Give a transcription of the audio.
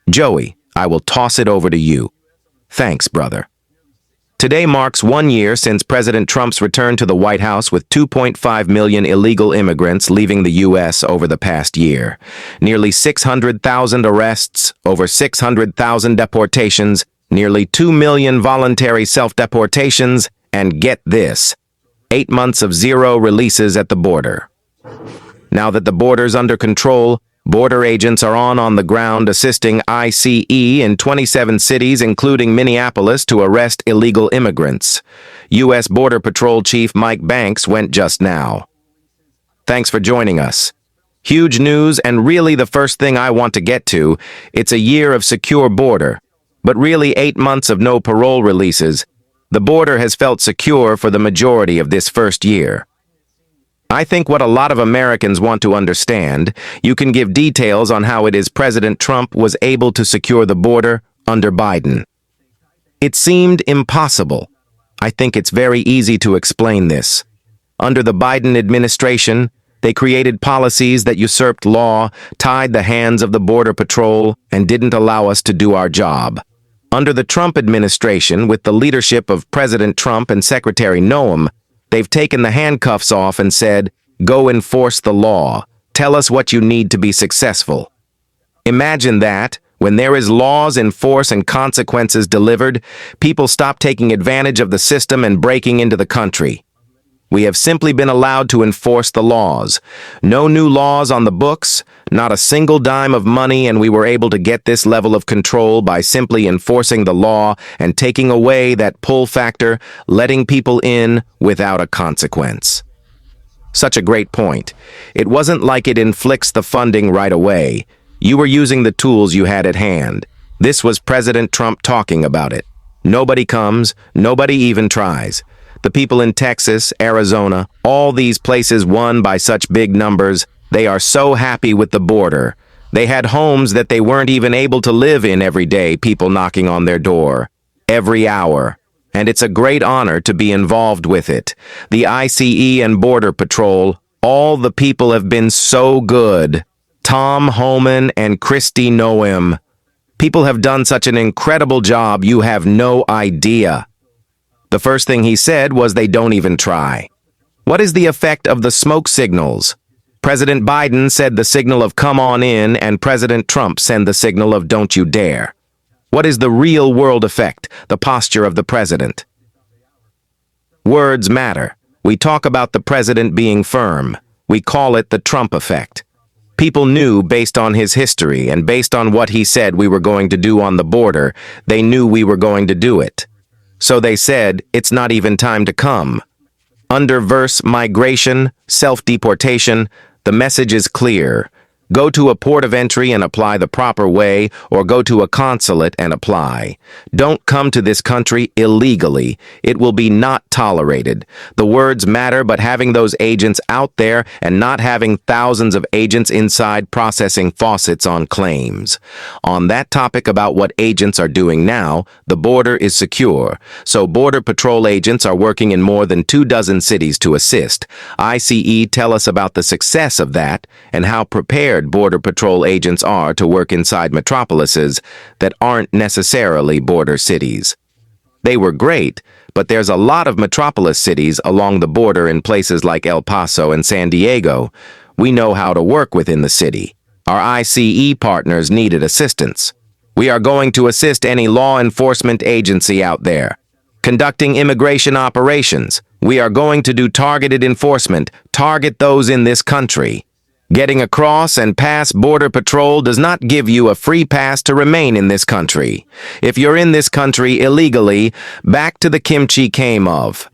Joey, I will toss it over to you. Thanks, brother. Today marks 1 year since President Trump's return to the White House with 2.5 million illegal immigrants leaving the U.S. over the past year. Nearly 600,000 arrests, over 600,000 deportations, nearly 2 million voluntary self-deportations, and get this, 8 months of zero releases at the border. Now that the border's under control, border agents are on the ground assisting ICE in 27 cities, including Minneapolis, to arrest illegal immigrants. U.S. Border Patrol Chief Mike Banks went just now. Thanks for joining us. Huge news, and really the first thing I want to get to, it's a year of secure border, but really 8 months of no parole releases. The border has felt secure for the majority of this first year. I think what a lot of Americans want to understand, you can give details on how it is President Trump was able to secure the border under Biden. It seemed impossible. I think it's very easy to explain this. Under the Biden administration, they created policies that usurped law, tied the hands of the Border Patrol, and didn't allow us to do our job. Under the Trump administration, with the leadership of President Trump and Secretary Noem, they've taken the handcuffs off and said, go enforce the law. Tell us what you need to be successful. Imagine that, when there is laws in force and consequences delivered, people stop taking advantage of the system and breaking into the country. We have simply been allowed to enforce the laws. No new laws on the books, not a single dime of money, and we were able to get this level of control by simply enforcing the law and taking away that pull factor, letting people in without a consequence. Such a great point. It wasn't like it inflicts the funding right away. You were using the tools you had at hand. This was President Trump talking about it. Nobody comes, nobody even tries. The people in Texas, Arizona, all these places won by such big numbers, they are so happy with the border. They had homes that they weren't even able to live in every day, people knocking on their door, every hour. And it's a great honor to be involved with it. The ICE and Border Patrol, all the people have been so good. Tom Homan and Kristi Noem. People have done such an incredible job, you have no idea. The first thing he said was they don't even try. What is the effect of the smoke signals? President Biden said the signal of come on in, and President Trump sent the signal of don't you dare. What is the real world effect, the posture of the president? Words matter. We talk about the president being firm. We call it the Trump effect. People knew based on his history and based on what he said we were going to do on the border, they knew we were going to do it. So they said, it's not even time to come. Under verse migration, self-deportation, the message is clear. Go to a port of entry and apply the proper way, or go to a consulate and apply. Don't come to this country illegally. It will be not tolerated. The words matter, but having those agents out there and not having thousands of agents inside processing faucets on claims. On that topic about what agents are doing now, the border is secure. So Border Patrol agents are working in more than 24 cities to assist. ICE tell us about the success of that and how prepared Border Patrol agents are to work inside metropolises that aren't necessarily border cities. They were great, but there's a lot of metropolis cities along the border in places like El Paso and San Diego. We know how to work within the city. Our ICE partners needed assistance. We are going to assist any law enforcement agency out there. Conducting immigration operations, we are going to do targeted enforcement, target those in this country. Getting across and past Border Patrol does not give you a free pass to remain in this country. If you're in this country illegally, back to the kimchi came of.